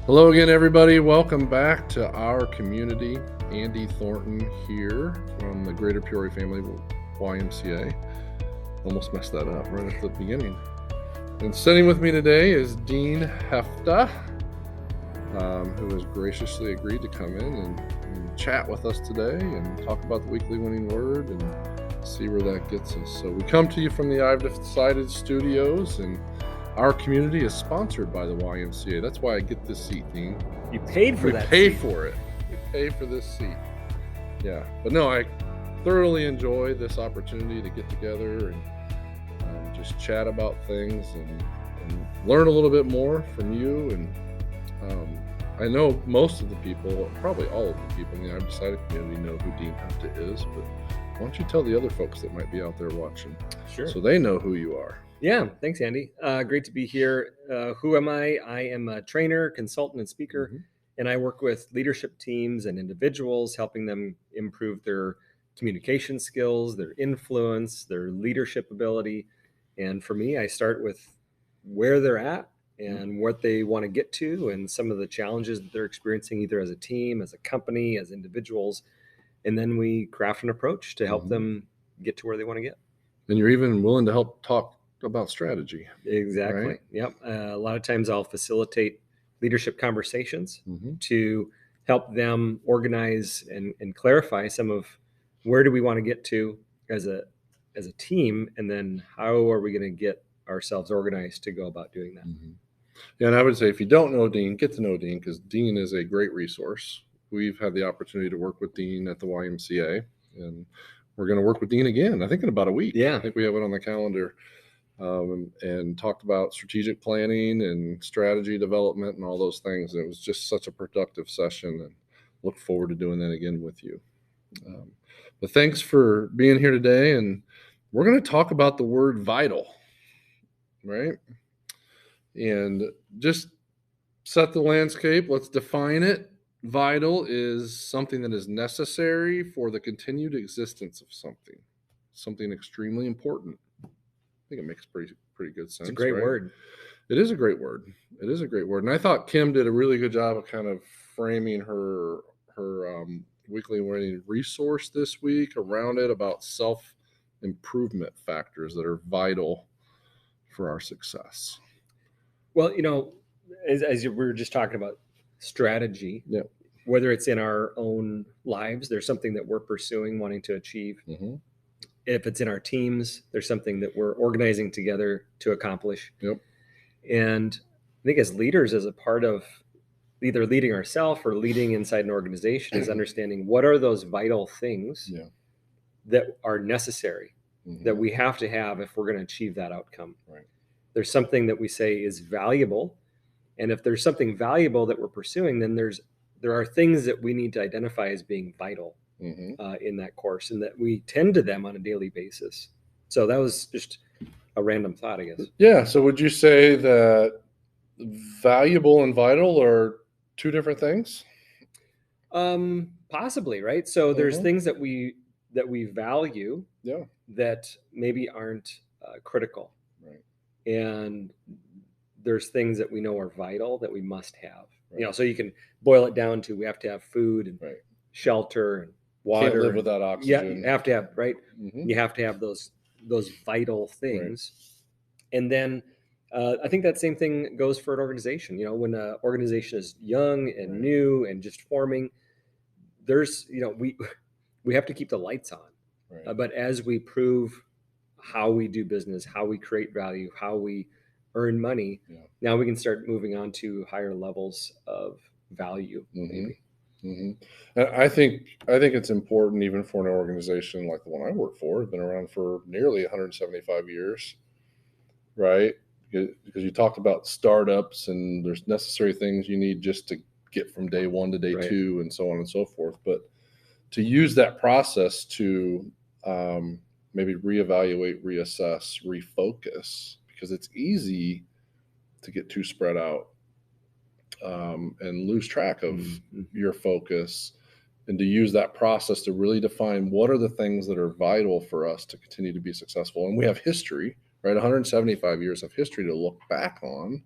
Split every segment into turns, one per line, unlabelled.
Hello again, everybody. Welcome back to our community. Andy Thornton here from the Greater Peoria Family YMCA. Almost messed that up right at the beginning. And sitting with me today is Dean Heffta, who has graciously agreed to come in and chat with us today and talk about the weekly winning word and see where that gets us. So we come to you from the I've Decided Studios, and our community is sponsored by the YMCA. That's why I get this seat, Dean.
You paid for that seat.
We pay for it. We pay for this seat. Yeah. But no, I thoroughly enjoy this opportunity to get together and just chat about things and learn a little bit more from you. And I know most of the people, probably all of the people in the I've Decided community know who Dean Heffta is, but why don't you tell the other folks that might be out there watching, so they know who you are?
Yeah, thanks, Andy. Great to be here. Who am I? I am a trainer, consultant, and speaker, and I work with leadership teams and individuals, helping them improve their communication skills, their influence, their leadership ability. And for me, I start with where they're at and what they want to get to and some of the challenges that they're experiencing, either as a team, as a company, as individuals. And then we craft an approach to help them get to where they want to get.
And you're even willing to help talk about strategy.
Exactly. Right? Yep. A lot of times I'll facilitate leadership conversations to help them organize and clarify some of where do we want to get to as a team, and then how are we going to get ourselves organized to go about doing that.
Yeah, and I would say if you don't know Dean, get to know Dean, because Dean is a great resource. We've had the opportunity to work with Dean at the YMCA, and we're going to work with Dean again, I think, in about a week.
Yeah.
I think we have it on the calendar. And talked about strategic planning and strategy development and all those things. And it was just such a productive session, and look forward to doing that again with you. But thanks for being here today. And we're going to talk about the word vital, right? And just set the landscape. Let's define it. Vital is something that is necessary for the continued existence of something extremely important. I think it makes pretty good sense.
It's a great word.
It is a great word. It is a great word. And I thought Kim did a really good job of kind of framing her weekly winning resource this week around it, about self-improvement factors that are vital for our success.
Well, as we were just talking about strategy, whether it's in our own lives, there's something that we're pursuing, wanting to achieve. If it's in our teams, there's something that we're organizing together to accomplish. And I think as leaders, as a part of either leading ourselves or leading inside an organization, is understanding what are those vital things that are necessary, that we have to have if we're going to achieve that outcome. There's something that we say is valuable. And if there's something valuable that we're pursuing, then there are things that we need to identify as being vital in that course, and that we tend to them on a daily basis. So that was just a random thought, I guess.
Yeah. So would you say that valuable and vital are two different things?
Possibly, right? So there's things that we value that maybe aren't critical. And there's things that we know are vital that we must have. So you can boil it down to we have to have food and shelter and water.
Can't live without oxygen.
Yeah, you have to have, right? You have to have those vital things. And then I think that same thing goes for an organization. When an organization is young and new and just forming, there's, we have to keep the lights on. But as we prove how we do business, how we create value, how we earn money, now we can start moving on to higher levels of value, maybe.
And I think it's important, even for an organization like the one I work for, has been around for nearly 175 years, right? Because you talked about startups, and there's necessary things you need just to get from day one to day two, and so on and so forth. But to use that process to maybe reevaluate, reassess, refocus, because it's easy to get too spread out and lose track of your focus, and to use that process to really define what are the things that are vital for us to continue to be successful. And we have history, right? 175 years of history to look back on,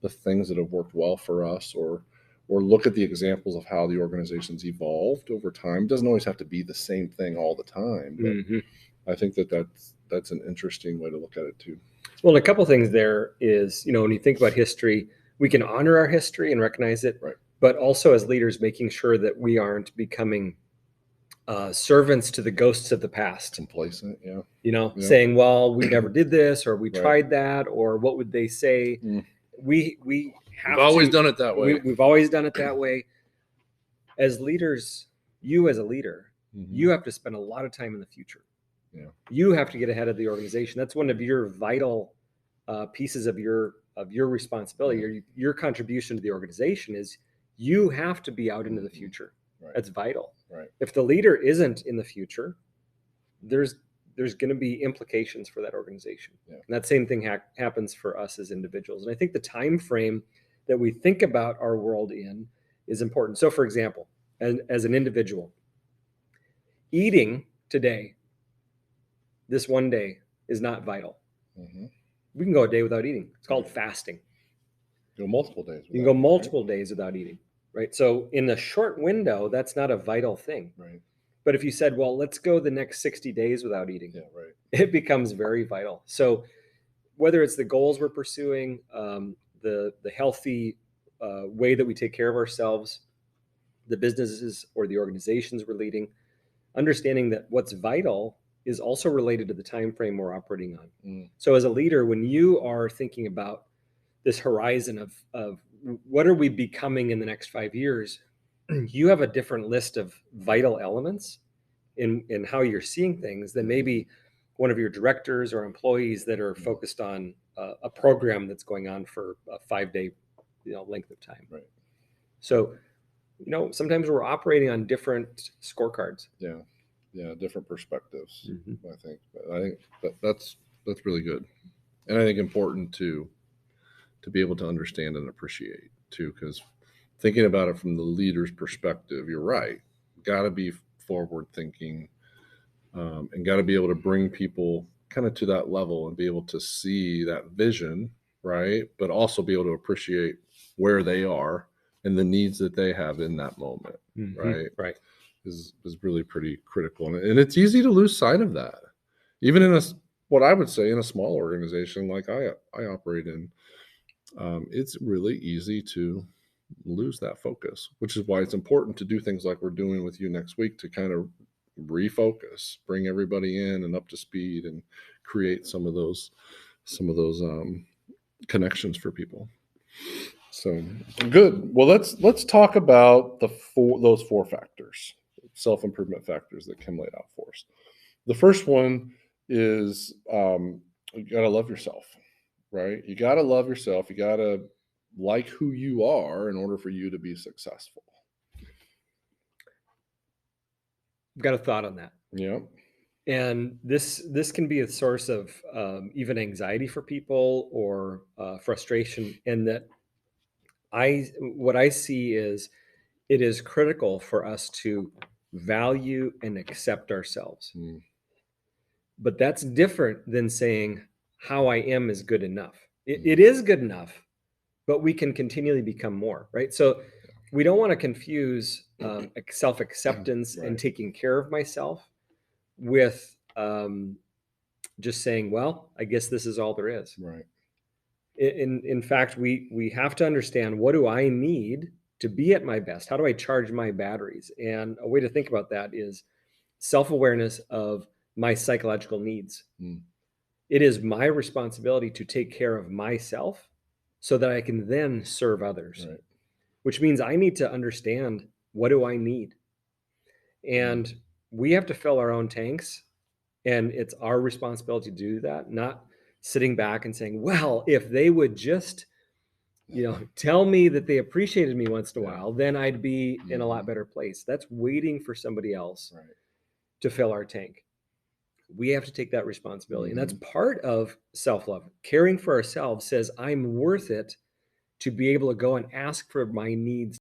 the things that have worked well for us, or look at the examples of how the organization's evolved over time. It doesn't always have to be the same thing all the time, but I think that's an interesting way to look at it too.
Well, and a couple things there is, when you think about history, we can honor our history and recognize it,
right,
but also as leaders, making sure that we aren't becoming servants to the ghosts of the past.
Complacent, yeah.
Saying, well, we never did this, or we tried that, or what would they say? We've
always done it that way.
We've always done it that way. As leaders, you as a leader, you have to spend a lot of time in the future.
Yeah.
You have to get ahead of the organization. That's one of your vital pieces of your responsibility. Your contribution to the organization is you have to be out into the future. Right. That's vital.
Right.
If the leader isn't in the future, there's going to be implications for that organization. Yeah. And that same thing happens for us as individuals. And I think the time frame that we think about our world in is important. So, for example, as an individual, eating today, this one day, is not vital. We can go a day without eating. It's called fasting.
Go multiple days.
You can go multiple days without eating, right? So in the short window, that's not a vital thing.
Right.
But if you said, well, let's go the next 60 days without eating, it becomes very vital. So whether it's the goals we're pursuing, the healthy way that we take care of ourselves, the businesses or the organizations we're leading, understanding that what's vital is also related to the time frame we're operating on. So as a leader, when you are thinking about this horizon of what are we becoming in the next 5 years, you have a different list of vital elements in how you're seeing things than maybe one of your directors or employees that are focused on a program that's going on for a 5-day length of time.
Right.
So, sometimes we're operating on different scorecards.
Yeah, different perspectives. I think that's really good, and I think important to be able to understand and appreciate too, because thinking about it from the leader's perspective, you're right. Got to be forward thinking, and got to be able to bring people kind of to that level and be able to see that vision, right? But also be able to appreciate where they are and the needs that they have in that moment, right?
Right.
Is really pretty critical, and it's easy to lose sight of that, even in what I would say in a small organization like I operate in. It's really easy to lose that focus, which is why it's important to do things like we're doing with you next week to kind of refocus, bring everybody in and up to speed, and create some of those connections for people. So good. Well, let's talk about those 4 factors, self-improvement factors that Kim laid out for us. The first one is you got to love yourself, right? You got to love yourself. You got to like who you are in order for you to be successful.
I've got a thought on that.
Yeah.
And this can be a source of even anxiety for people or frustration. And that what I see is it is critical for us to value and accept ourselves. But that's different than saying how I am is good enough. It is good enough, but we can continually become more, right? So we don't want to confuse self-acceptance and taking care of myself with just saying, well, I guess this is all there is.
Right.
In fact, we have to understand, what do I need to be at my best? How do I charge my batteries? And a way to think about that is self-awareness of my psychological needs. It is my responsibility to take care of myself so that I can then serve others, which means I need to understand, what do I need? And we have to fill our own tanks, and it's our responsibility to do that, not sitting back and saying, well, if they would just, tell me that they appreciated me once in a while, then I'd be in a lot better place. That's waiting for somebody else to fill our tank. We have to take that responsibility. And that's part of self-love. Caring for ourselves says, I'm worth it to be able to go and ask for my needs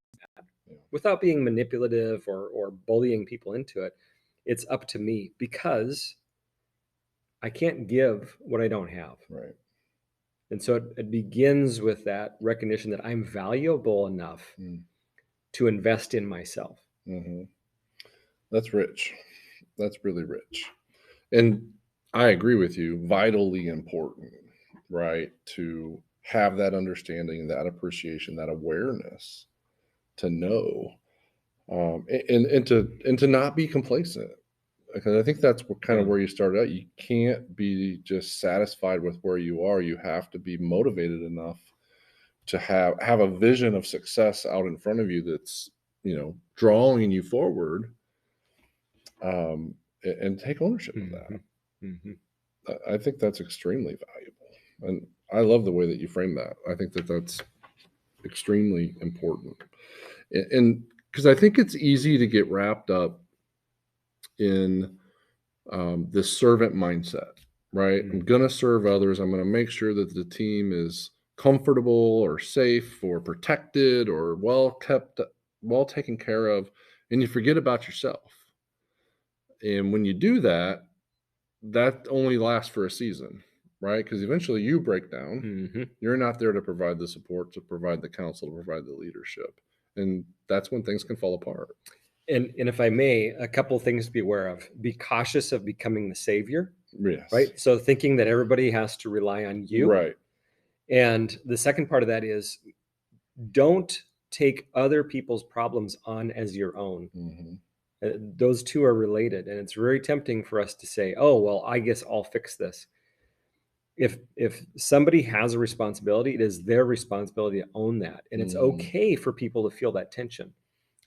without being manipulative or bullying people into it. It's up to me, because I can't give what I don't have.
Right.
And so it begins with that recognition that I'm valuable enough to invest in myself.
Mm-hmm. That's rich. That's really rich. And I agree with you, vitally important, right? To have that understanding, that appreciation, that awareness, to know, and to not be complacent. Because I think that's kind of where you started out. You can't be just satisfied with where you are. You have to be motivated enough to have a vision of success out in front of you that's, drawing you forward, and take ownership of that.
Mm-hmm.
I think that's extremely valuable, and I love the way that you frame that. I think that that's extremely important, and because I think it's easy to get wrapped up in this servant mindset, right? I'm going to serve others. I'm going to make sure that the team is comfortable or safe or protected or well kept, well taken care of, and you forget about yourself. And when you do that, that only lasts for a season, right? Because eventually you break down.
Mm-hmm.
You're not there to provide the support, to provide the counsel, to provide the leadership. And that's when things can fall apart.
And if I may, a couple of things to be aware of. Be cautious of becoming the savior.
Yes.
Right? So thinking that everybody has to rely on you.
Right.
And the second part of that is don't take other people's problems on as your own.
Mm-hmm.
Those two are related, and it's very tempting for us to say, oh, well, I guess I'll fix this. If somebody has a responsibility, it is their responsibility to own that. And it's okay for people to feel that tension.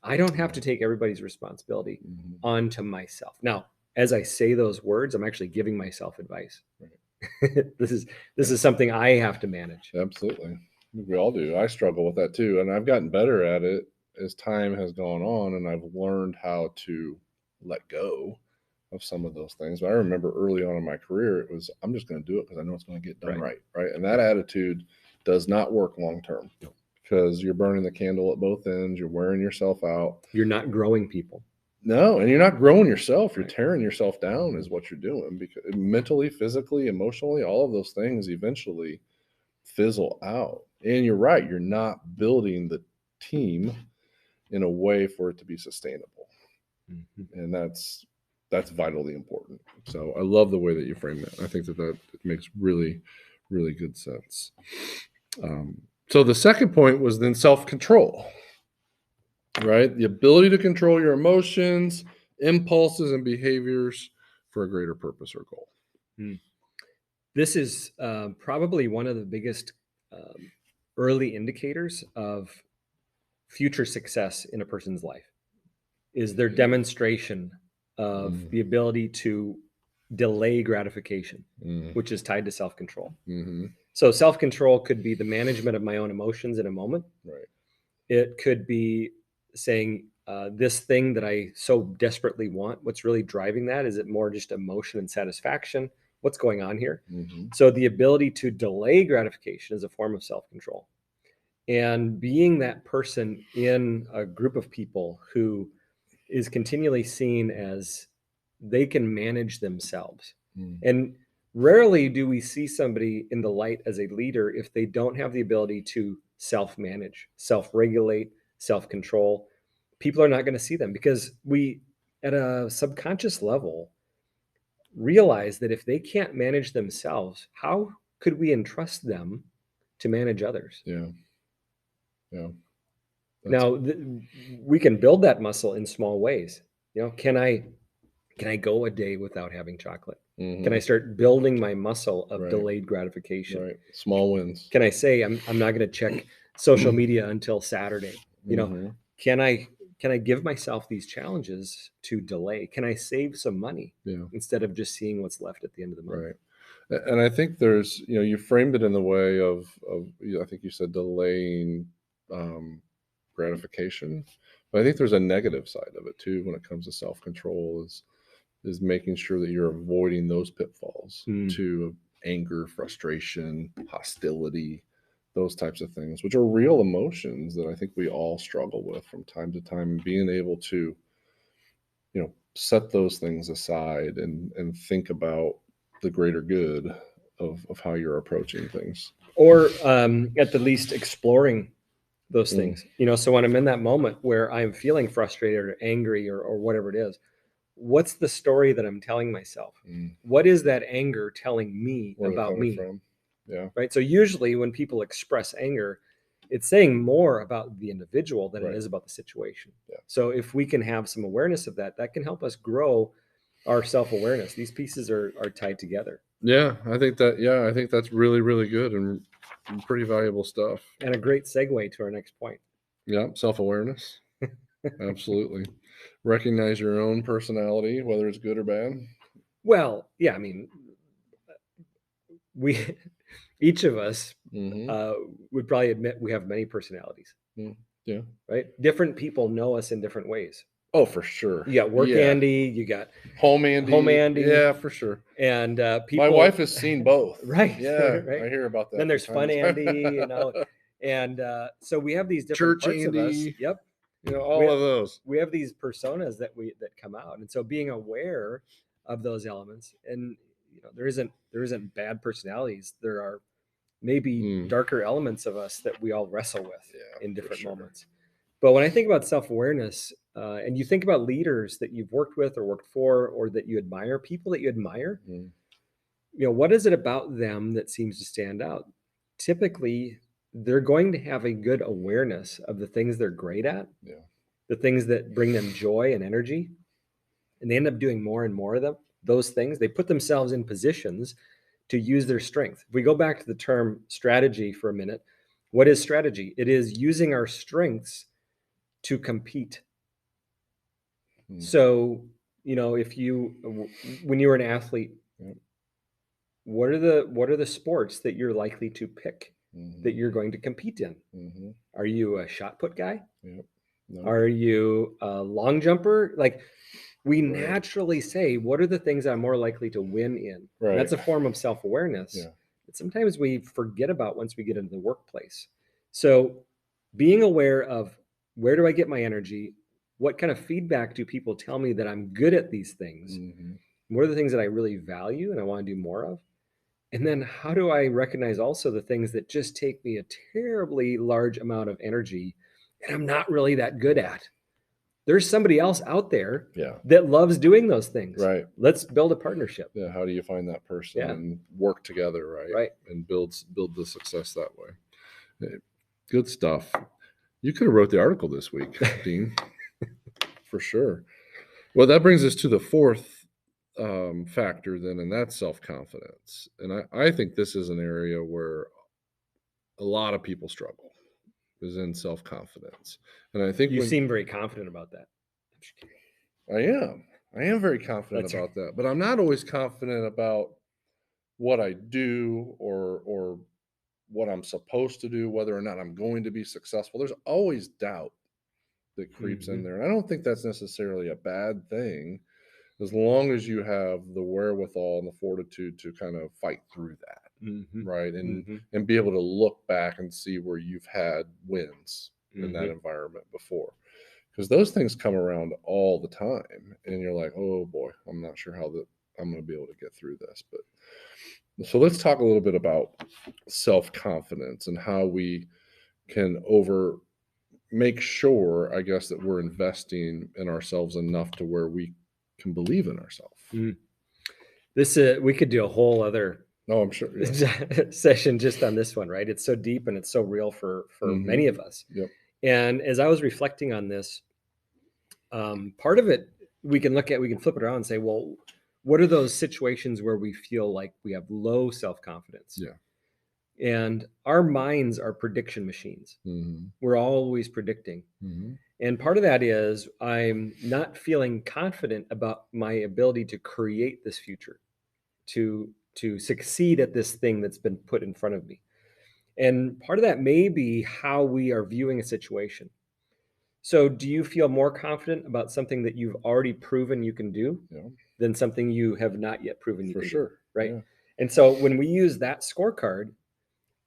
I don't have to take everybody's responsibility onto myself. Now, as I say those words, I'm actually giving myself advice. Right. This is something I have to manage.
Absolutely. We all do. I struggle with that too. And I've gotten better at it as time has gone on, and I've learned how to let go of some of those things. But I remember early on in my career, it was, I'm just going to do it because I know it's going to get done right. And that attitude does not work long term, because you're burning the candle at both ends. You're wearing yourself out.
You're not growing people.
No, and you're not growing yourself. You're tearing yourself down is what you're doing, because mentally, physically, emotionally, all of those things eventually fizzle out. And you're right, you're not building the team in a way for it to be sustainable. And that's vitally important. So I love the way that you frame that. I think that makes really, really good sense. So the second point was then self-control, right? The ability to control your emotions, impulses, and behaviors for a greater purpose or goal.
This is probably one of the biggest early indicators of future success in a person's life, is their demonstration of the ability to delay gratification, which is tied to self-control. So self-control could be the management of my own emotions in a moment.
Right.
It could be saying, this thing that I so desperately want, what's really driving that? Is it more just emotion and satisfaction? What's going on here? So the ability to delay gratification is a form of self-control. And being that person in a group of people who is continually seen as they can manage themselves. And rarely do we see somebody in the light as a leader if they don't have the ability to self-manage, self-regulate, self-control. People are not going to see them, because we, at a subconscious level, realize that if they can't manage themselves, how could we entrust them to manage others?
Yeah.
Now, we can build that muscle in small ways. Can I go a day without having chocolate? Can I start building my muscle of delayed gratification?
Right. Small wins.
Can I say I'm not going to check social media until Saturday? Can I give myself these challenges to delay? Can I save some money instead of just seeing what's left at the end of the month?
Right. And I think there's, you framed it in the way of I think you said delaying gratification, but I think there's a negative side of it too when it comes to self-control, is making sure that you're avoiding those pitfalls to anger, frustration, hostility, those types of things, which are real emotions that I think we all struggle with from time to time. Being able to, set those things aside and think about the greater good of how you're approaching things.
or at the least exploring those things. So when I'm in that moment where I'm feeling frustrated or angry or whatever it is, what's the story that I'm telling myself? What is that anger telling me about me?
From? Yeah.
Right. So usually when people express anger, it's saying more about the individual than it is about the situation.
Yeah.
So if we can have some awareness of that, that can help us grow our self-awareness. These pieces are tied together.
Yeah, I think that's really, really good and pretty valuable stuff.
And a great segue to our next point.
Yeah, self-awareness. Absolutely. Recognize your own personality, whether it's good or bad.
Well, yeah, I mean, each of us would probably admit we have many personalities.
Yeah.
Right? Different people know us in different ways.
Oh, for sure.
You got work Andy, you got
home Andy. Yeah, for sure.
And people.
My wife has seen both.
Right.
Yeah,
right.
I hear about that.
Then there's fun Andy, and so we have these different
Church
parts
Andy,
of us. Yep.
All of those.
We have these personas that come out, and so being aware of those elements, and there isn't bad personalities. There are maybe darker elements of us that we all wrestle with in different moments. But when I think about self-awareness, and you think about leaders that you've worked with or worked for, or that you admire, people that you admire, what is it about them that seems to stand out? Typically, they're going to have a good awareness of the things they're great at, the things that bring them joy and energy, and they end up doing more and more of those things. They put themselves in positions to use their strength. If we go back to the term strategy for a minute, what is strategy? It is using our strengths to compete. So, if when you were an athlete, what are the sports that you're likely to pick that you're going to compete in? Are you a shot put guy? No. Are you a long jumper? Like, we naturally say, what are the things I'm more likely to win in? Right. That's a form of self-awareness that sometimes we forget about once we get into the workplace. So being aware of, where do I get my energy? What kind of feedback do people tell me that I'm good at these things? What are the things that I really value and I want to do more of? And then how do I recognize also the things that just take me a terribly large amount of energy and I'm not really that good at? There's somebody else out there that loves doing those things.
Right.
Let's build a partnership.
Yeah. How do you find that person and work together, right?
Right.
And build the success that way. Good stuff. You could have wrote the article this week, Dean. For sure. Well, that brings us to the fourth factor then, and that's self-confidence. And I think this is an area where a lot of people struggle, is in self-confidence. And I think
you seem very confident about that.
I am very confident about that, but I'm not always confident about what I do or what I'm supposed to do, whether or not I'm going to be successful. There's always doubt that creeps in there. And I don't think that's necessarily a bad thing, as long as you have the wherewithal and the fortitude to kind of fight through that, right? And be able to look back and see where you've had wins in that environment before. Because those things come around all the time, and you're like, oh boy, I'm not sure how I'm going to be able to get through this. But so let's talk a little bit about self-confidence and how we can make sure, I guess, that we're investing in ourselves enough to where we can believe in ourselves.
This we could do a whole other
I'm sure
session just on this one, right? It's so deep and it's so real for many of us.
Yep.
And as I was reflecting on this, part of it we can flip it around and say, well, what are those situations where we feel like we have low self-confidence?
Yeah.
And our minds are prediction machines. We're always predicting. And part of that is I'm not feeling confident about my ability to create this future, to succeed at this thing that's been put in front of me. And part of that may be how we are viewing a situation. So do you feel more confident about something that you've already proven you can do than something you have not yet proven you can do? Right. Yeah. And so when we use that scorecard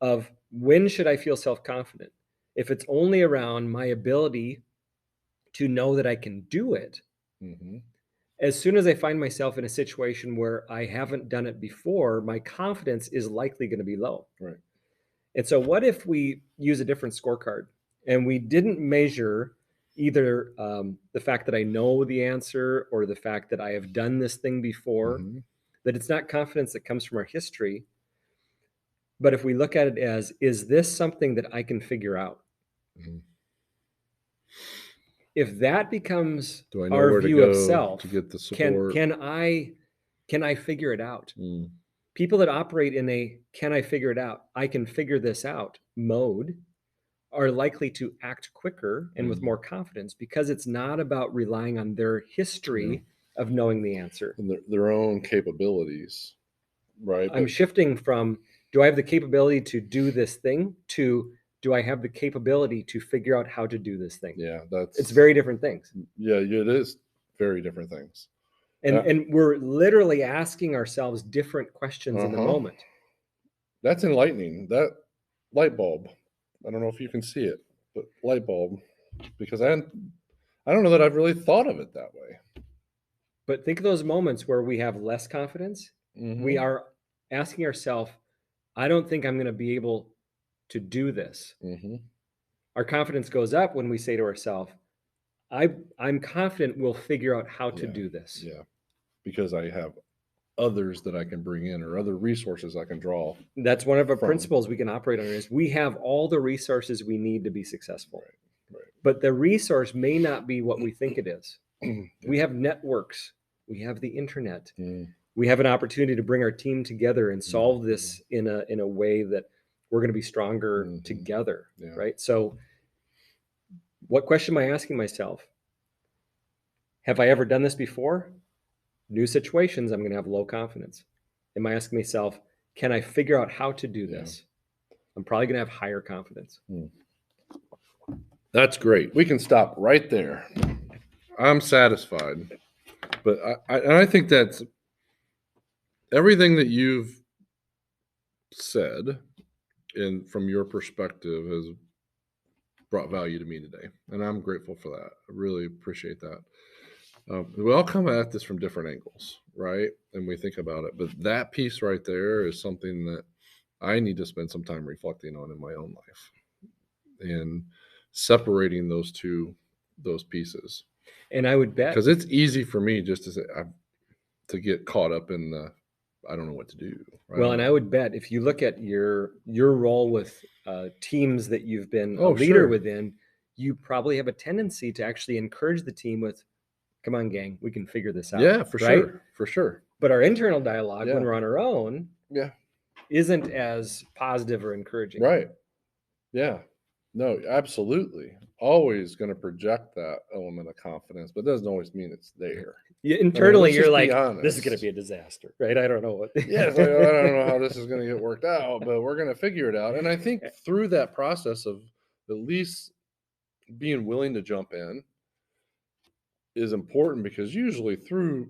of when should I feel self-confident, if it's only around my ability to know that I can do it, as soon as I find myself in a situation where I haven't done it before, my confidence is likely going to be low.
Right.
And so what if we use a different scorecard and we didn't measure either the fact that I know the answer or the fact that I have done this thing before, that it's not confidence that comes from our history, but if we look at it as, is this something that I can figure out? If that becomes our view of self,
to get the support?
Can I figure it out? People that operate in a can I figure it out, I can figure this out mode are likely to act quicker and with more confidence, because it's not about relying on their history of knowing the answer.
And their own capabilities, right?
I'm shifting from, do I have the capability to do this thing, to do I have the capability to figure out how to do this thing?
Yeah,
it's very different things.
Yeah, it is very different things.
And we're literally asking ourselves different questions in the moment.
That's enlightening. That light bulb. I don't know if you can see it, but light bulb, because I don't know that I've really thought of it that way.
But think of those moments where we have less confidence. We are asking ourselves, I don't think I'm going to be able to do this. Our confidence goes up when we say to ourselves, I'm confident we'll figure out how to do this.
Yeah, because I have others that I can bring in, or other resources I can draw.
That's one of our principles we can operate on, is we have all the resources we need to be successful.
Right.
But the resource may not be what we think it is. We have networks. We have the internet. We have an opportunity to bring our team together and solve this in a way that we're going to be stronger together, right? So what question am I asking myself? Have I ever done this before? New situations, I'm going to have low confidence. Am I asking myself, can I figure out how to do this? I'm probably going to have higher confidence.
That's great. We can stop right there. I'm satisfied. But I think that's everything that you've said, and from your perspective, has brought value to me today. And I'm grateful for that. I really appreciate that. We all come at this from different angles, right? And we think about it. But that piece right there is something that I need to spend some time reflecting on in my own life, and separating those pieces.
And I would bet,
because it's easy for me just to say, to get caught up in the, I don't know what to do. Right?
Well, and I would bet if you look at your role with teams that you've been a leader within, you probably have a tendency to actually encourage the team with, come on, gang, we can figure this out.
Yeah, for sure.
But our internal dialogue when we're on our own isn't as positive or encouraging.
Right. Yeah. No, absolutely. Always going to project that element of confidence, but it doesn't always mean it's there.
Internally, you're like, this is going to be a disaster, right? I don't know what.
Yes, I don't know how this is going to get worked out, but we're going to figure it out. And I think through that process of at least being willing to jump in is important, because usually through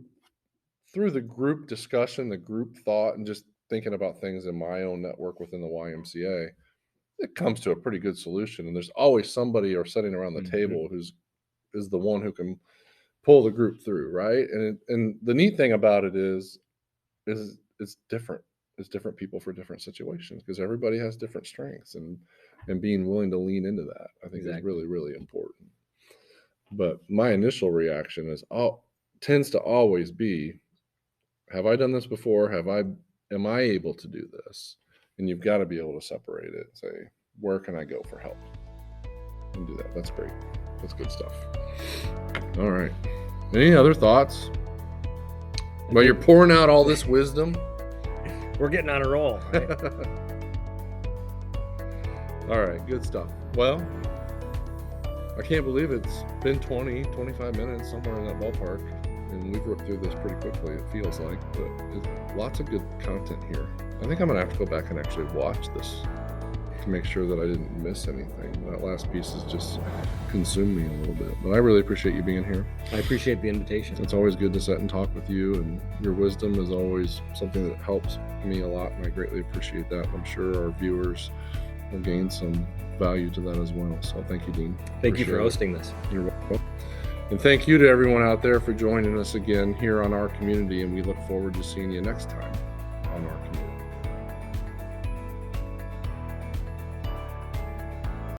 the group discussion, the group thought, and just thinking about things in my own network within the YMCA, it comes to a pretty good solution. And there's always somebody or sitting around the table is the one who can pull the group through, right? And the neat thing about it is it's different. It's different people for different situations, because everybody has different strengths, and being willing to lean into that, I think is really, really important. But my initial reaction tends to always be, have I done this before? Am I able to do this? And you've got to be able to separate it and say, where can I go for help? And do that. That's great. That's good stuff. All right. Any other thoughts? Well, you're pouring out all this wisdom.
We're getting on a roll. Right?
All right. Good stuff. Well, I can't believe it's been 20, 25 minutes, somewhere in that ballpark. And we've worked through this pretty quickly, it feels like. But lots of good content here. I think I'm going to have to go back and actually watch this to make sure that I didn't miss anything. That last piece has just consumed me a little bit. But I really appreciate you being here.
I appreciate the invitation.
It's always good to sit and talk with you, and your wisdom is always something that helps me a lot, and I greatly appreciate that. I'm sure our viewers will gain some value to that as well. So thank you, Dean.
Thank you for hosting this.
You're welcome. And thank you to everyone out there for joining us again here on Our Community, and we look forward to seeing you next time on Our Community.